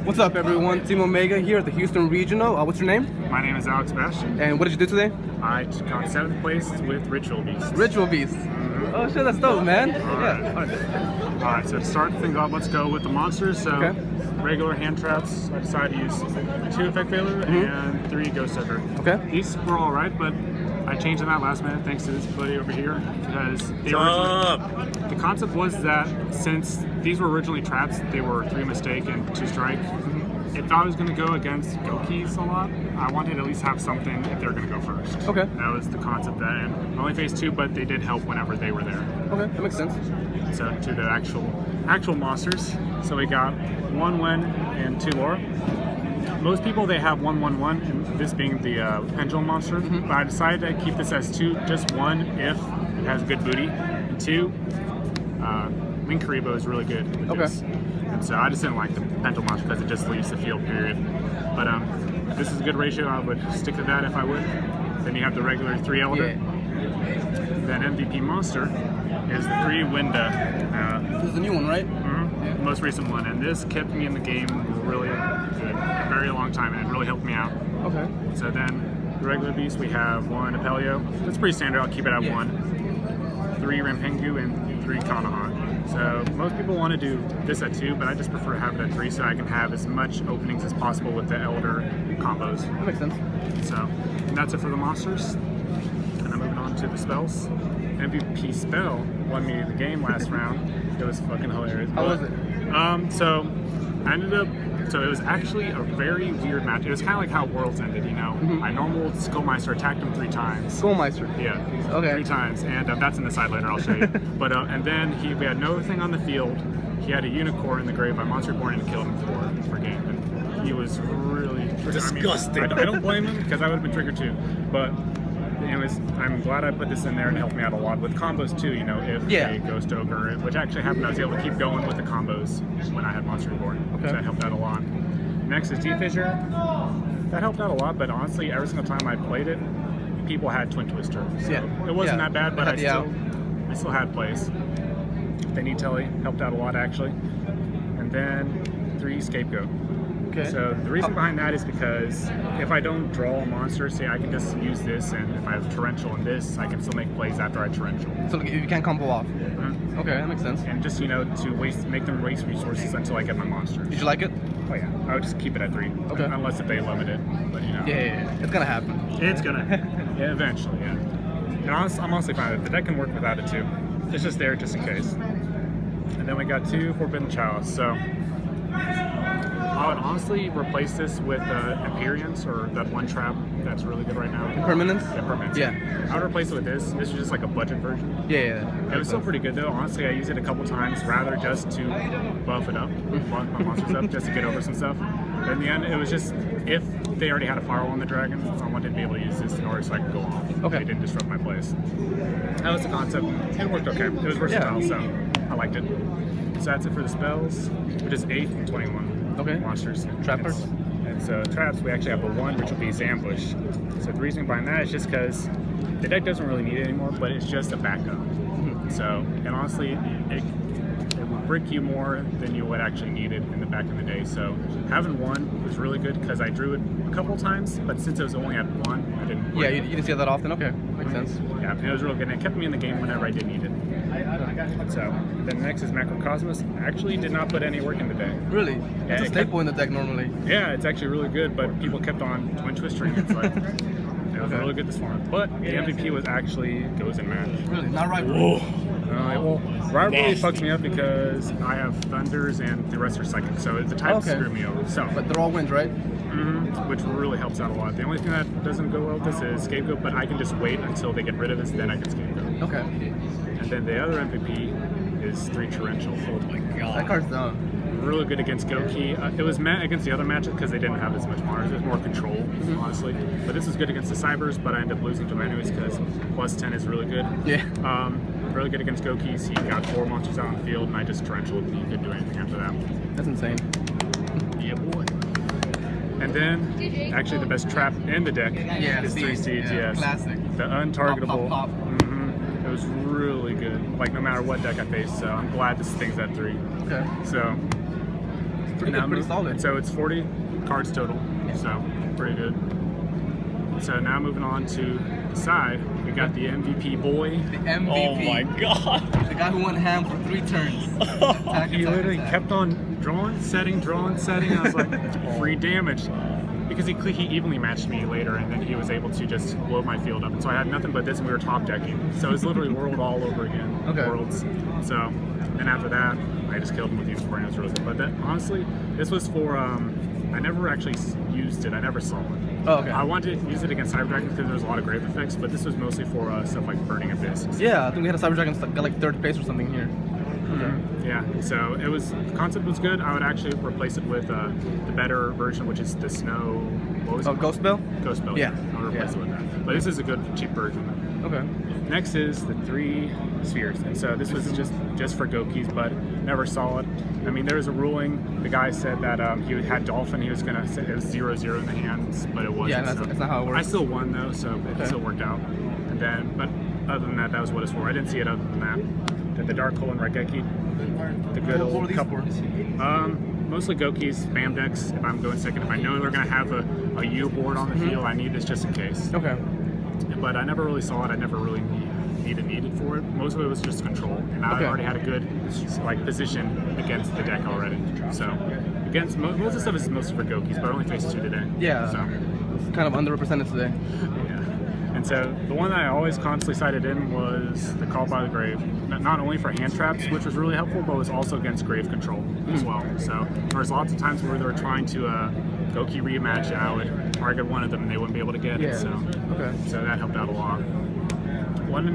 What's up, everyone? Team Omega here at the Houston Regional. What's your name? My name is Alex Bastian. And what did you do today? I got 7th place with Ritual Beast. Ritual Beast. Oh shit, that's dope, man. All right, so to start things off, let's go with the monsters. So regular hand traps, I decided to use 2 Effect Failure and 3 Ghost Sucker. Okay. These were all right, but I changed in that last minute thanks to this buddy over here because the concept was that since these were originally traps, they were 3 mistake and 2 strike. If I was going to go against Gokis a lot, I wanted to at least have something if they were going to go first. Okay. That was the concept that, and I only faced 2, but they did help whenever they were there. Okay, that makes sense. So to the actual monsters, so we got 1 win and 2 lore. Most people, they have 1-1-1, and this being the pendulum monster, but I decided to keep this as 2, just 1 if it has good booty, and 2, Link Karibo is really good with this. And so I just didn't like the pendulum monster because it just leaves the field, period. But this is a good ratio. I would stick to that if I would. Then you have the regular 3 Elder. Then MVP monster is the 3 Winda. This is the new one, right? The most recent one, and this kept me in the game really good, a very long time, and it really helped me out. Okay. So then, the regular beast, we have 1 Apelio. That's pretty standard. I'll keep it at 1. 3 Rampengu and 3 Konoha. So most people want to do this at 2, but I just prefer to have it at 3 so I can have as much openings as possible with the Elder combos. That makes sense. So, and that's it for the monsters. And I'm moving on to the spells. MVP spell won me the game last round. It was fucking hilarious. How was it? So I ended up. So it was actually a very weird match. It was kind of like how Worlds ended, you know. I normal Skullmeister attacked him 3 times. Skullmeister. Yeah. Okay. 3 times, and that's in the side later. I'll show you. But and then we had no thing on the field. He had a unicorn in the grave by Monster Reborn and killed him for game. And he was really disgusting. I don't blame him because I would have been triggered too. But anyways, I'm glad I put this in there and helped me out a lot with combos too. You know, if a Ghost Ogre, which actually happened, I was able to keep going with the combos when I had Monster Reborn. Okay. So that helped out a lot. Next is D-Fissure. That helped out a lot, but honestly, every single time I played it, people had Twin Twister. So it wasn't that bad, but I still had plays. Then E-Telly helped out a lot actually. And then 3 Scapegoat. Okay. So the reason behind that is because if I don't draw a monster, say I can just use this, and if I have Torrential in this, I can still make plays after I Torrential. So you can't combo off. Okay, that makes sense. And just, you know, to make them waste resources until I get my monster. Did you like it? Oh yeah, I would just keep it at 3. Okay. Unless if they limit it, but you know. Yeah. It's gonna happen. It's gonna, eventually, yeah. And I'm honestly fine with it. The deck can work without it too. It's just there just in case. And then we got 2 Forbidden Chalice. So I would honestly replace this with Empyreans, or that 1 trap that's really good right now. Impermanence? Impermanence. Yeah. I would replace it with this. This is just like a budget version. Yeah. It was still pretty good though. Honestly, I used it a couple times rather just to buff it up, buff my monsters up, just to get over some stuff. But in the end, it was just, if they already had a firewall on the dragon, I wanted to be able to use this in order so I could go off. Okay. They didn't disrupt my plays. That was the concept. It worked okay. It was versatile, so I liked it. So that's it for the spells, which is 8 and 21. Okay. Monsters. Trappers. And so traps, we actually have a 1, which will be Ambush. So the reason behind that is just because the deck doesn't really need it anymore, but it's just a backup. So, and honestly, it will brick you more than you would actually need it in the back of the day. So having 1 was really good because I drew it a couple times, but since it was only at 1, I didn't. Yeah, you didn't see that often. Okay, makes sense. Yeah, and it was real good. And it kept me in the game whenever I did need it. So then next is Macrocosmos. I actually did not put any work in the deck. Really? It's a staple in the deck normally. Yeah, it's actually really good, but people kept on Twin Twistering. It's like, it was really good this one. But the MVP was actually Goes in Match. Really? Not Rivalry? Rivalry fucks me up because I have Thunders and the rest are Psychic, so the types screw me over. So, but they're all wins, right? Which really helps out a lot. The only thing that doesn't go well with this is Scapegoat, but I can just wait until they get rid of this, then I can Scapegoat. Okay. And then the other MVP is 3 Torrential. Oh my god. That card's dumb. Really good against Goki. It was met against the other matches because they didn't have as much Mars. It was more control, honestly. But this is good against the Cybers, but I ended up losing to them anyways because plus 10 is really good. Yeah. Really good against Gokis. He got 4 monsters out on the field, and I just Torrentialed, and he couldn't do anything after that. That's insane. Yeah, boy. And then, actually the best trap in the deck is 3 Seeds, yes. Classic. The untargetable. Pop. It was really good, like no matter what deck I faced, so I'm glad this thing's at 3. Okay. So, pretty good, pretty solid. So it's 40 cards total, so pretty good. So now moving on to the side, we got the MVP boy. The MVP. Oh my god. The guy who went ham for 3 turns. He literally kept on drawing, setting. I was like, free damage. Because he evenly matched me later, and then he was able to just blow my field up. And so I had nothing but this, and we were top decking. So it was literally world all over again. Okay. Worlds. So then after that, I just killed him with Unicorn. It was really good. But then, honestly, this was for, I never actually used it. I never saw it. Oh, okay. I wanted to use it against Cyber Dragon because there's a lot of grave effects, but this was mostly for stuff like Burning Abyss. Yeah, I think we had a Cyber Dragon got like 3rd place or something here. Okay. Yeah, so it was, the concept was good. I would actually replace it with the better version, which is the Snow, what was it? Ghost Bell? Ghost Bell. Yeah. I'll replace it with that. But this is a good, cheap version. Okay. Next is the 3 spheres, and so this was just for Gokis, but never saw it. I mean, there was a ruling. The guy said that he had Dolphin. He was gonna say it was 0-0 in the hands, but it wasn't. Yeah, that's not how it works. I still won though, so it still worked out. And then, but other than that, that was what it's for. I didn't see it other than that. Then the Dark Hole and Raigeki, the good What were old these couple. Mostly Gokis, spam decks. If I'm going second, if I know they're gonna have a U board on the field, I need this just in case. Okay. But I never really saw it. I never really needed for it. Most of it was just control, and I already had a good like position against the deck already. So against most of the stuff is mostly for Gokis, but I only faced 2 today. Yeah. So It's kind of underrepresented today. yeah. And so the one that I always constantly sided in was the Call by the Grave. Not only for hand traps, which was really helpful, but was also against grave control as well. So there was lots of times where they were trying to Goki rematch, and I would target one of them and they wouldn't be able to get it. So so that helped out a lot. One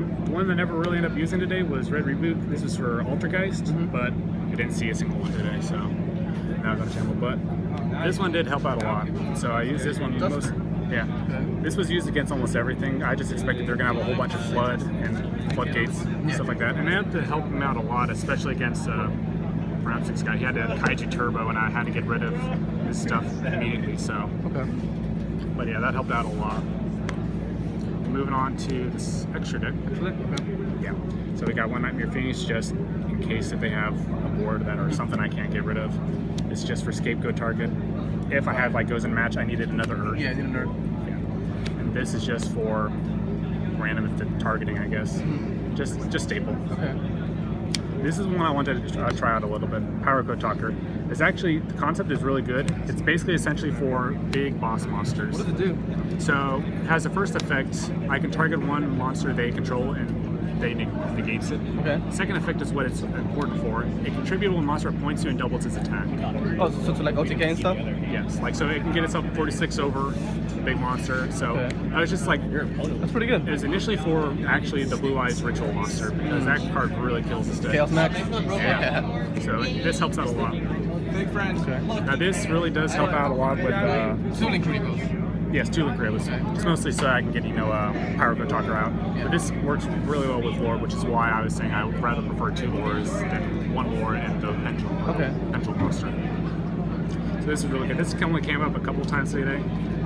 that I never really ended up using today was Red Reboot. This was for Altergeist, but I didn't see a single one today, so now I got a channel. But this one did help out a lot. So I used this one most. Yeah. This was used against almost everything. I just expected they're going to have a whole bunch of flood and floodgates and stuff like that. And I had to help him out a lot, especially against perhaps this guy. He had a Kaiju Turbo, and I had to get rid of his stuff immediately. So, but yeah, that helped out a lot. Moving on to this extra deck. Yeah. So we got one Nightmare Phoenix just in case if they have a board that or something I can't get rid of. It's just for scapegoat target. If I have like goes in match, I needed another Earth. Yeah, I need an Earth. Yeah. And this is just for random targeting, I guess. Just staple. Okay. This is one I wanted to try out a little bit. Power Code Talker. It's actually, the concept is really good. It's basically essentially for big boss monsters. What does it do? So it has the first effect. I can target one monster they control and they negates it. Okay. Second effect is what it's important for. It contributes when monster points to and doubles its attack. Oh, so to like OTK and stuff? Yes, like so it can get itself 46 over the big monster. So I was just like, that's pretty good. it was initially for actually the Blue Eyes Ritual monster because that card really kills this deck. Chaos Max? Yeah. So this helps out a lot. Big friends. Okay. Now this really does help out a lot with Tooling Creepos. yes, Tooling Creepos. It's mostly so I can get Power Code Talker out. But this works really well with lore, which is why I was saying I would rather prefer 2 lores than 1 lore and the Pendulum monster. So this is really good. This only came up a couple of times today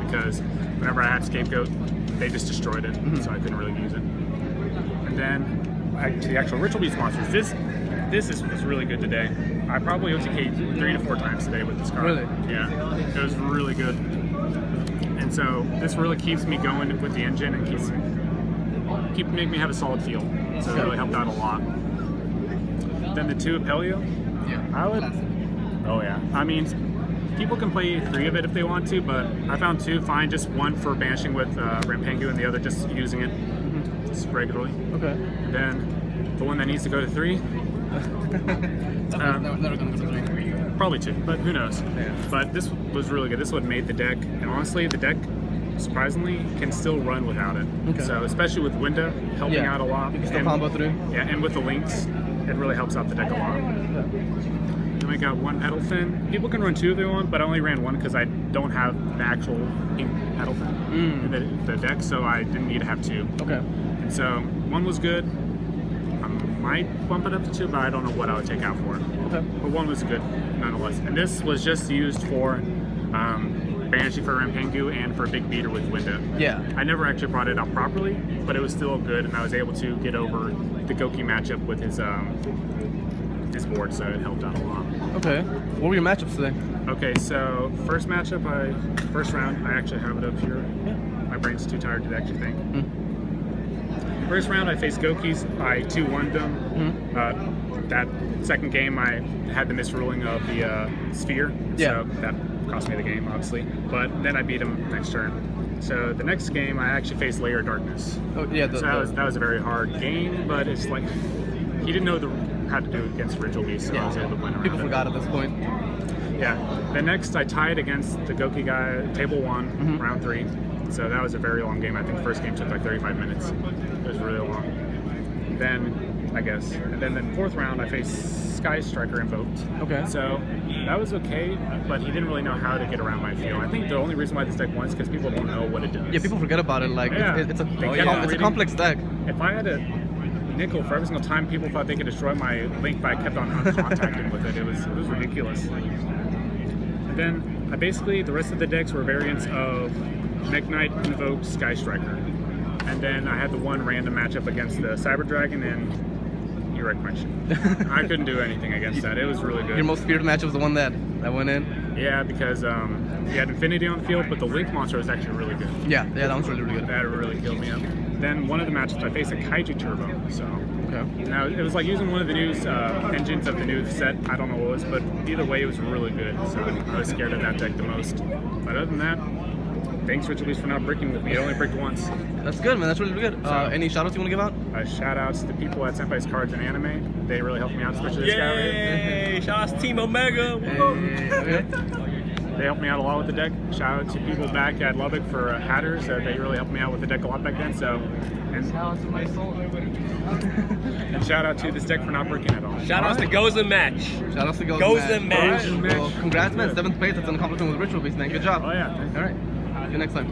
because whenever I had Scapegoat, they just destroyed it, so I couldn't really use it. And then to the actual Ritual Beast monsters, this was really good today. I probably OTK'd 3 to 4 times today with this card. Really? Yeah, it was really good. And so this really keeps me going with the engine and keep making me have a solid field. So it really helped out a lot. Then the 2 Apelio. Yeah. I would. Oh yeah. I mean, people can play 3 of it if they want to, but I found 2 fine. Just 1 for banishing with Rampengu, and the other just using it just regularly. Okay. And then the one that needs to go to 3. Never gonna go to 3. Probably 2, but who knows. Yeah. But this was really good. This is what made the deck, and honestly, the deck surprisingly can still run without it. Okay. So especially with Winda helping out a lot. You can still combo through. Yeah, and with the links, it really helps out the deck a lot. Then we got 1 Petal Fin. People can run 2 if they want, but I only ran 1 because I don't have the actual pink Petal Fin in the deck, so I didn't need to have 2. Okay. And so 1 was good. I might bump it up to 2, but I don't know what I would take out for it. Okay. But 1 was good, nonetheless. And this was just used for banishing for Rampengu and for a big beater with Winda. Yeah. I never actually brought it out properly, but it was still good, and I was able to get over the Goki matchup with his his board, so it helped out a lot. Okay. What were your matchups today? Okay, so first matchup, first round, I actually have it up here. Yeah. My brain's too tired to actually think. First round, I faced Gokis. I 2-1'd them. That second game, I had the misruling of the sphere, so that cost me the game, obviously. But then I beat him next turn. So the next game, I actually faced Layer Darkness. Oh yeah. That was a very hard game, but it's like he didn't know how to do it against Ritual Beast, so I was able to win. People forgot at this point. Yeah. Then next, I tied against the Goki guy, table 1, round 3. So that was a very long game. I think the first game took like 35 minutes. It was really long. Then, I guess, and then the fourth round, I faced Sky Striker invoked. Okay. So that was okay, but he didn't really know how to get around my field. I think the only reason why this deck won is because people don't know what it does. Yeah, people forget about it. Like it's a complex deck. If I had a nickel for every single time people thought they could destroy my Link, but I kept on contacting with it. It was ridiculous. And then the rest of the decks were variants of Mech Knight, Invoked, Sky Striker. And then I had the one random matchup against the Cyber Dragon and you wrecked my shit. I couldn't do anything against that. It was really good. Your most feared matchup was the one that went in? Yeah, because he had Infinity on the field, but the Link monster was actually really good. Yeah, that one's really good. That really killed me up. Then one of the matchups I faced a Kaiju Turbo, so... Okay. Now, it was like using one of the new engines of the new set. I don't know what it was, but either way, it was really good. So I was scared of that deck the most. But other than that, thanks, Ritual Beast, for not bricking with me. It only bricked once. That's good, man. That's really good. Any shout-outs you want to give out? Shout-outs to the people at Senpai's Cards and Anime. They really helped me out, especially this guy right here. Yay! Shout-outs to Team Omega! They helped me out a lot with the deck. Shout out to people back at Lubbock for Hatters. They really helped me out with the deck a lot back then. And shout out to my soul. And shout out to this deck for not breaking at all. Shout outs to Gozen Match. Shout outs to Gozen Match. Well, congrats, man. 7th place. That's an accomplishment with Ritual Beast, man. Good job. Oh, yeah. Thanks. All right. See you next time.